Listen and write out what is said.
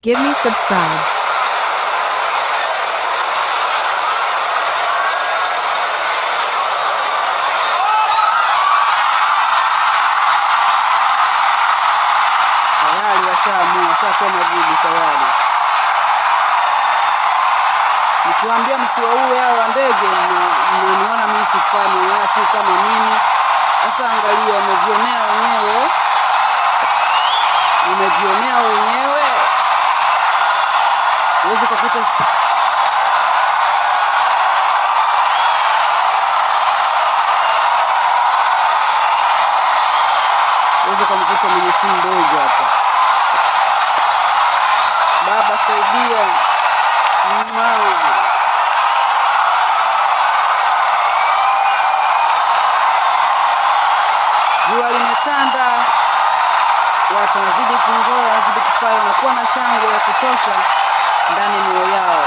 Give me subscribe. Tayari washatoa majibu tayari. Nikiwaambia msiwaue hao wa ndege, mnaniona mimi sifanye, wala si kama mimi. Sasa angalia, umejionea wenyewe. Uweze kukuta kumkuta mwenye simu ndogo hapa. Baba saidia. Jua limetanda, watu wanazidi kuenjoy, wanazidi kufurahi, wanakuwa na shangwe ya kutosha ndani ya mioyo yao.